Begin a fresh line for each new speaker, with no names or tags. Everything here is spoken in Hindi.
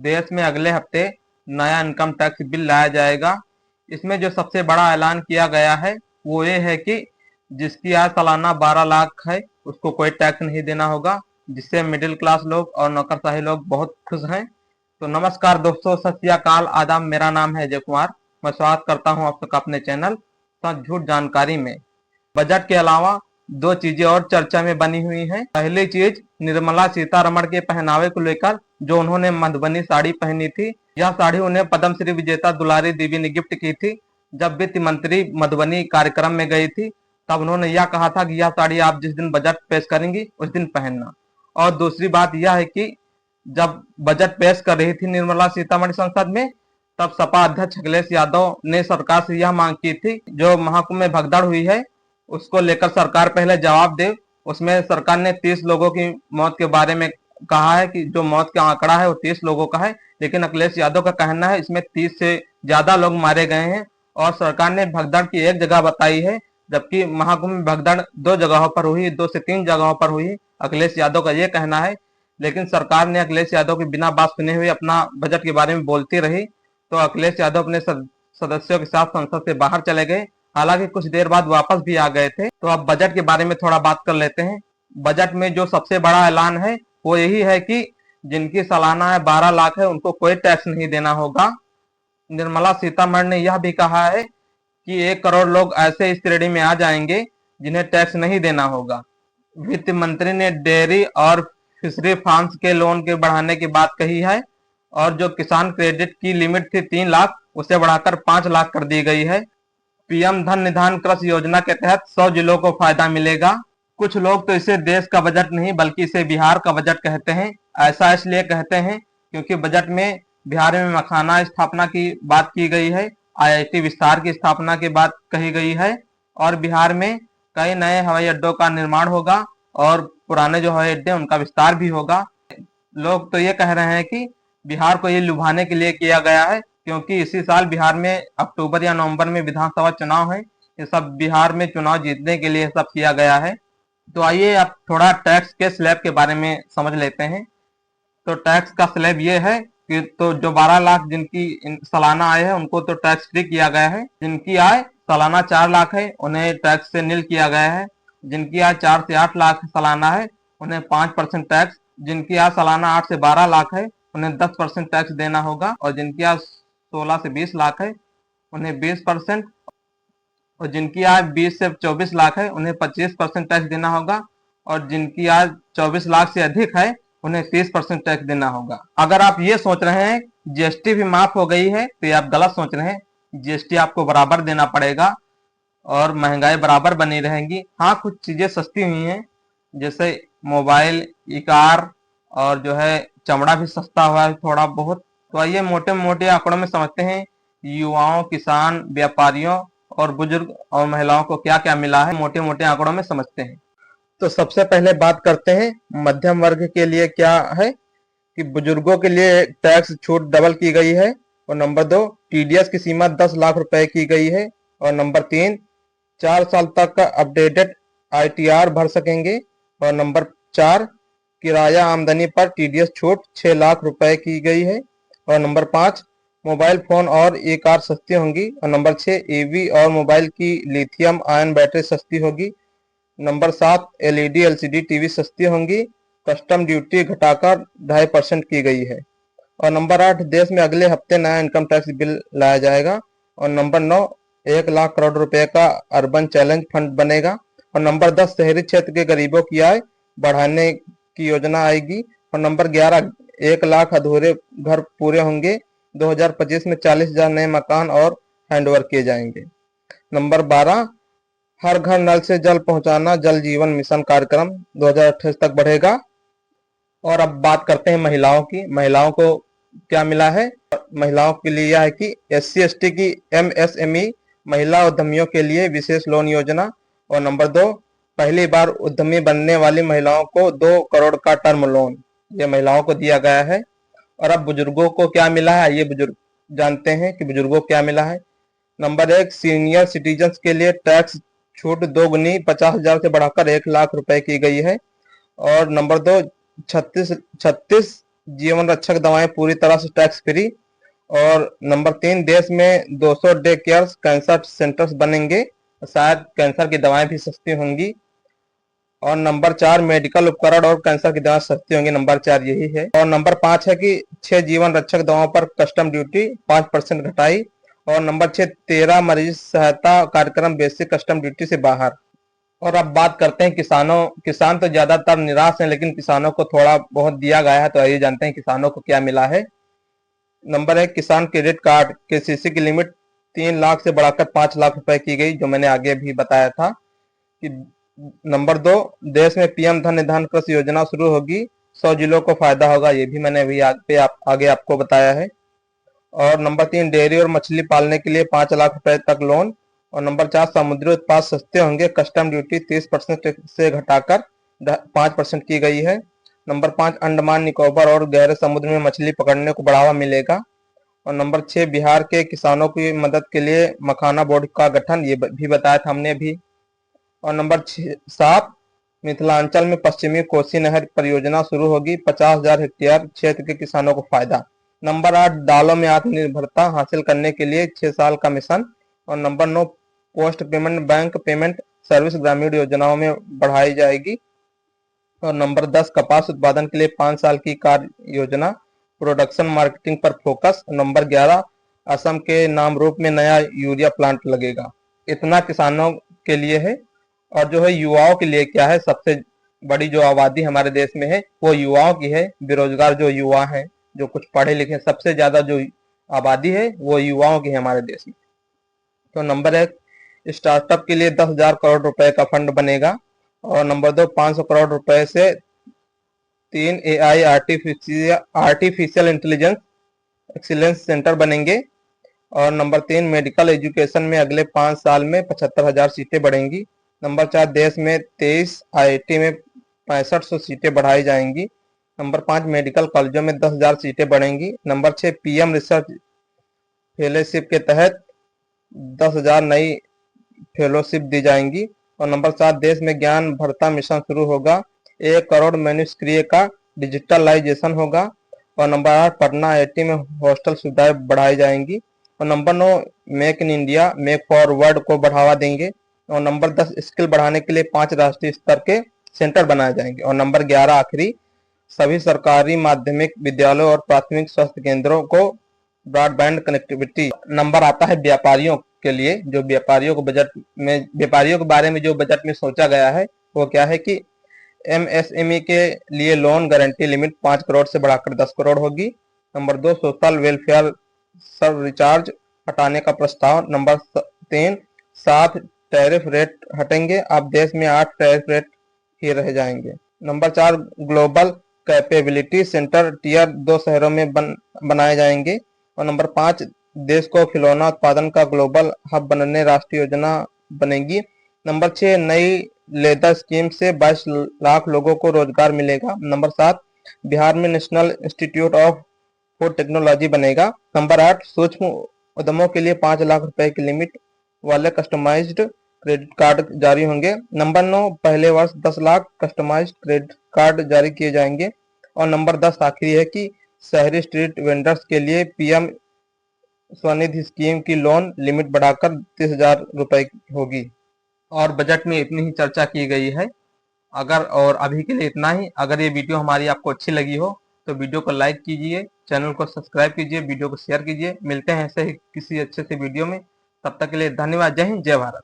देश में अगले हफ्ते नया इनकम टैक्स बिल लाया जाएगा। इसमें जो सबसे बड़ा ऐलान किया गया है वो ये है कि जिसकी आय सालाना 12 लाख है उसको कोई टैक्स नहीं देना होगा, जिससे मिडिल क्लास लोग और नौकरशाही लोग बहुत खुश हैं। तो नमस्कार दोस्तों, सत श्री अकाल, आदाब। मेरा नाम है अजय कुमार। मैं स्वागत करता हूं आप सबका अपने चैनल सच झूठ जानकारी में। बजट के अलावा दो चीजें और चर्चा में बनी हुई हैं। पहली चीज निर्मला सीतारमण के पहनावे को लेकर, जो उन्होंने मधुबनी साड़ी पहनी थी। यह साड़ी उन्हें पद्मश्री विजेता दुलारी देवी ने गिफ्ट की थी। जब वित्त मंत्री मधुबनी कार्यक्रम में गई थी तब उन्होंने यह कहा था कि यह साड़ी आप जिस दिन बजट पेश करेंगी उस दिन पहनना। और दूसरी बात यह है कि जब बजट पेश कर रही थी निर्मला सीतारमण संसद में, तब सपा अध्यक्ष अखिलेश यादव ने सरकार से यह मांग की थी, जो महाकुंभ में भगदड़ हुई है उसको लेकर सरकार पहले जवाब दे। उसमें सरकार ने 30 लोगों की मौत के बारे में कहा है कि जो मौत का आंकड़ा है वो 30 लोगों का है, लेकिन अखिलेश यादव का कहना है इसमें 30 से ज्यादा लोग मारे गए हैं। और सरकार ने भगदड़ की एक जगह बताई है, जबकि महाकुंभ में भगदड़ 2 जगहों पर हुई, 2 से 3 जगहों पर हुई, अखिलेश यादव का ये कहना है। लेकिन सरकार ने अखिलेश यादव की बिना बात सुने हुए अपना बजट के बारे में बोलती रही, तो अखिलेश यादव अपने सदस्यों के साथ संसद से बाहर चले गए। हालांकि कुछ देर बाद वापस भी आ गए थे। तो अब बजट के बारे में थोड़ा बात कर लेते हैं। बजट में जो सबसे बड़ा ऐलान है वो यही है कि जिनकी सालाना आय 12 लाख है उनको कोई टैक्स नहीं देना होगा। निर्मला सीतारमण ने यह भी कहा है कि 1 करोड़ लोग ऐसे इस श्रेणी में आ जाएंगे जिन्हें टैक्स नहीं देना होगा। वित्त मंत्री ने डेयरी और फिशरी फार्म्स के लोन के बढ़ाने की बात कही है, और जो किसान क्रेडिट की लिमिट थी 3 लाख उसे बढ़ाकर 5 लाख कर दी गई है। पीएम धन निधान कृषि योजना के तहत 100 जिलों को फायदा मिलेगा। कुछ लोग तो इसे देश का बजट नहीं बल्कि इसे बिहार का बजट कहते हैं। ऐसा इसलिए कहते हैं क्योंकि बजट में बिहार में मखाना स्थापना की बात की गई है, आईआईटी विस्तार की स्थापना की बात कही गई है, और बिहार में कई नए हवाई अड्डों का निर्माण होगा और पुराने जो हवाई अड्डे उनका विस्तार भी होगा। लोग तो ये कह रहे हैं कि बिहार को ये लुभाने के लिए किया गया है, क्योंकि इसी साल बिहार में अक्टूबर या नवंबर में विधानसभा चुनाव है। ये सब बिहार में चुनाव जीतने के लिए सब किया गया है। तो आइए अब थोड़ा टैक्स के स्लैब के बारे में समझ लेते हैं। तो टैक्स का स्लैब ये है कि तो जो 12 लाख जिनकी सालाना आय है उनको तो टैक्स फ्री किया गया है। जिनकी आय सालाना 4 लाख है उन्हें टैक्स से नील किया गया है। जिनकी आय 4 से 8 लाख सालाना है उन्हें 5% टैक्स, जिनकी आय सालाना 8 से 12 लाख है उन्हें 10% टैक्स देना होगा, और जिनकी आय 16 से 20 लाख है उन्हें 20%, और जिनकी आय 20 से 24 लाख है उन्हें 25% टैक्स देना होगा, और जिनकी आय 24 लाख से अधिक है उन्हें 30% टैक्स देना होगा। अगर आप ये सोच रहे हैं जीएसटी भी माफ हो गई है तो ये आप गलत सोच रहे हैं। जीएसटी आपको बराबर देना पड़ेगा और महंगाई बराबर बनी रहेगी। हाँ, कुछ चीजें सस्ती हुई हैं, जैसे मोबाइल, ई कार, और जो है चमड़ा भी सस्ता हुआ है थोड़ा बहुत। तो आइए मोटे मोटे आंकड़ों में समझते हैं युवाओं, किसान, व्यापारियों और बुजुर्ग और महिलाओं को क्या क्या मिला है। मोटे मोटे आंकड़ों में समझते हैं। तो सबसे पहले बात करते हैं मध्यम वर्ग के लिए क्या है कि बुजुर्गों के लिए टैक्स छूट डबल की गई है, और नंबर 2 टीडीएस की सीमा 10 लाख रुपए की गई है, और नंबर 3 4 साल तक का अपडेटेड आईटीआर भर सकेंगे, और नंबर 4 किराया आमदनी पर टीडीएस छूट 6 लाख रुपए की गई है, और नंबर 5 मोबाइल फोन और ई कार सस्ती होंगी, और नंबर 6 ईवी और मोबाइल की लिथियम आयन बैटरी सस्ती होगी, नंबर 7 एलईडी एलसीडी टीवी सस्ती होंगी, कस्टम ड्यूटी घटाकर 2.5% की गई है, और नंबर 8 देश में अगले हफ्ते नया इनकम टैक्स बिल लाया जाएगा, और नंबर 9 1 लाख करोड़ रुपए का अर्बन चैलेंज फंड बनेगा, और नंबर 10 शहरी क्षेत्र के गरीबों की आय बढ़ाने की योजना आएगी, और नंबर 11 1 लाख अधूरे घर पूरे होंगे। 2025 में 40,000 नए मकान और हैंडओवर किए जाएंगे। नंबर 12 हर घर नल से जल पहुंचाना जल जीवन मिशन कार्यक्रम 2028 तक बढ़ेगा। और अब बात करते हैं महिलाओं की। महिलाओं को क्या मिला है? महिलाओं के लिए यह है कि SC ST की MSME महिला उद्यमियों के लिए विशेष लोन योजना, और नंबर 2 पहली बार उद्यमी बनने वाली महिलाओं को 2 करोड़ का टर्म लोन, ये महिलाओं को दिया गया है। और अब बुजुर्गों को क्या मिला है, ये बुजुर्ग जानते हैं कि बुजुर्गों को क्या मिला है। नंबर 1 सीनियर सिटीजन्स के लिए टैक्स छूट 2 गुनी 50,000 से बढ़ाकर 1 लाख रुपए की गई है, और नंबर 2 36 जीवन रक्षक दवाएं पूरी तरह से टैक्स फ्री। और नंबर 3, देश में 200 डे केयर कैंसर सेंटर्स बनेंगे, शायद कैंसर की दवाएं भी सस्ती होंगी। और नंबर 4, मेडिकल उपकरण और कैंसर की दवा सस्ती होंगी, नंबर 4 यही है। और नंबर 5 है कि 6 जीवन रक्षक दवाओं पर कस्टम ड्यूटी 5% घटाई। और नंबर 6, 13 मरीज सहायता कार्यक्रम बेसिक कस्टम ड्यूटी से बाहर। और अब बात करते हैं किसानों। किसान तो ज्यादातर निराश हैं, लेकिन किसानों को थोड़ा बहुत दिया गया है, तो आइए जानते हैं किसानों को क्या मिला है। नंबर 1, किसान क्रेडिट कार्ड केसीसी की लिमिट 3 लाख से बढ़ाकर 5 लाख रुपए की गई, जो मैंने आगे भी बताया था कि। नंबर 2, देश में पीएम धन निधान कृषि योजना शुरू होगी, 100 जिलों को फायदा होगा, ये भी मैंने अभी आगे आपको बताया है। और नंबर 3, डेयरी और मछली पालने के लिए 5 लाख रुपए तक लोन। और नंबर 4, समुद्री उत्पाद सस्ते होंगे, कस्टम ड्यूटी 30% से घटाकर 5% की गई है। नंबर 5, अंडमान निकोबार और गहरे समुद्र में मछली पकड़ने को बढ़ावा मिलेगा। और नंबर 6, बिहार के किसानों की मदद के लिए मखाना बोर्ड का गठन, ये भी बताया था हमने भी। और नंबर 7, मिथिलांचल में पश्चिमी कोसी नहर परियोजना शुरू होगी, 50,000 हेक्टेयर क्षेत्र के किसानों को फायदा। नंबर 8, दालों में आत्मनिर्भरता हासिल करने के लिए 6 साल का मिशन। और number 9, post payment bank payment service ग्रामीण योजनाओं में बढ़ाई जाएगी। और नंबर 10, कपास उत्पादन के लिए 5 साल की कार्य योजना, प्रोडक्शन मार्केटिंग पर फोकस। नंबर 11, असम के नामरूप में नया यूरिया प्लांट लगेगा। इतना किसानों के लिए है। और जो है युवाओं के लिए क्या है, सबसे बड़ी जो आबादी हमारे देश में है वो युवाओं की है। बेरोजगार जो युवा हैं, जो कुछ पढ़े लिखे, सबसे ज्यादा जो आबादी है वो युवाओं की है हमारे देश में। तो नंबर 1, स्टार्टअप के लिए 10,000 करोड़ रुपए का फंड बनेगा। और नंबर 2, 500 करोड़ रुपए से 3 AI artificial intelligence excellence centre बनेंगे। और नंबर 3, मेडिकल एजुकेशन में अगले 5 साल में 75,000 सीटें बढ़ेंगी। नंबर 4, देश में 23 IIT में 6500 सीटें बढ़ाई जाएंगी। नंबर 5, मेडिकल कॉलेजों में 10,000 सीटें बढ़ेंगी। नंबर 6, PM रिसर्च फेलोशिप के तहत 10,000 नई फेलोशिप दी जाएंगी। और नंबर 7, देश में ज्ञान भर्ता मिशन शुरू होगा, 1 करोड़ मैन्युस्क्रिय का डिजिटलाइजेशन होगा। और नंबर 8, पटना IIT में हॉस्टल सुविधाएं बढ़ाई जाएंगी। और number 9, make in India make forward को बढ़ावा देंगे। और नंबर 10, स्किल बढ़ाने के लिए 5 राष्ट्रीय स्तर के सेंटर बनाए जाएंगे। और नंबर 11 आखिरी, सभी सरकारी माध्यमिक विद्यालयों और प्राथमिक स्वास्थ्य केंद्रों को ब्रॉडबैंड कनेक्टिविटी। नंबर आता है व्यापारियों के लिए, जो व्यापारियों को व्यापारियों के बारे में जो बजट में सोचा गया है वो क्या है कि MSME के लिए लोन गारंटी लिमिट 5 करोड़ से बढ़ाकर 10 करोड़ होगी। Number 2, social welfare sir recharge हटाने का प्रस्ताव। नंबर 3, 7 टैरिफ रेट हटेंगे, अब देश में 8 टैरिफ रेट ही रह जाएंगे। Number 4, global capability center tier 2 शहरों में बनाए जाएंगे। और नंबर 5, देश को खिलौना उत्पादन का ग्लोबल हब बनने राष्ट्रीय योजना बनेगी। नंबर 6, नई लेदर स्कीम से 22 लाख लोगों को रोजगार मिलेगा। नंबर 7, बिहार में national institute of food technology बनेगा। नंबर 8, सूक्ष्म उद्यमों के लिए 5 लाख रुपए की लिमिट वाले कस्टमाइज्ड क्रेडिट कार्ड जारी होंगे। नंबर 9, पहले वर्ष 10 लाख कस्टमाइज्ड क्रेडिट कार्ड जारी किए जाएंगे। और नंबर 10 आखिरी है कि शहरी स्ट्रीट वेंडर्स के लिए PM स्वनिधि स्कीम की लोन लिमिट बढ़ाकर 30,000 रुपए होगी। और बजट में इतनी ही चर्चा की गई है। और अभी के लिए इतना ही। अगर ये वीडियो हमारी आपको अच्छी लगी हो तो वीडियो को लाइक कीजिए, चैनल को सब्सक्राइब कीजिए, वीडियो को शेयर कीजिए। मिलते हैं ऐसे ही किसी अच्छे से वीडियो में। तब तक के लिए धन्यवाद। जय हिंद, जय भारत।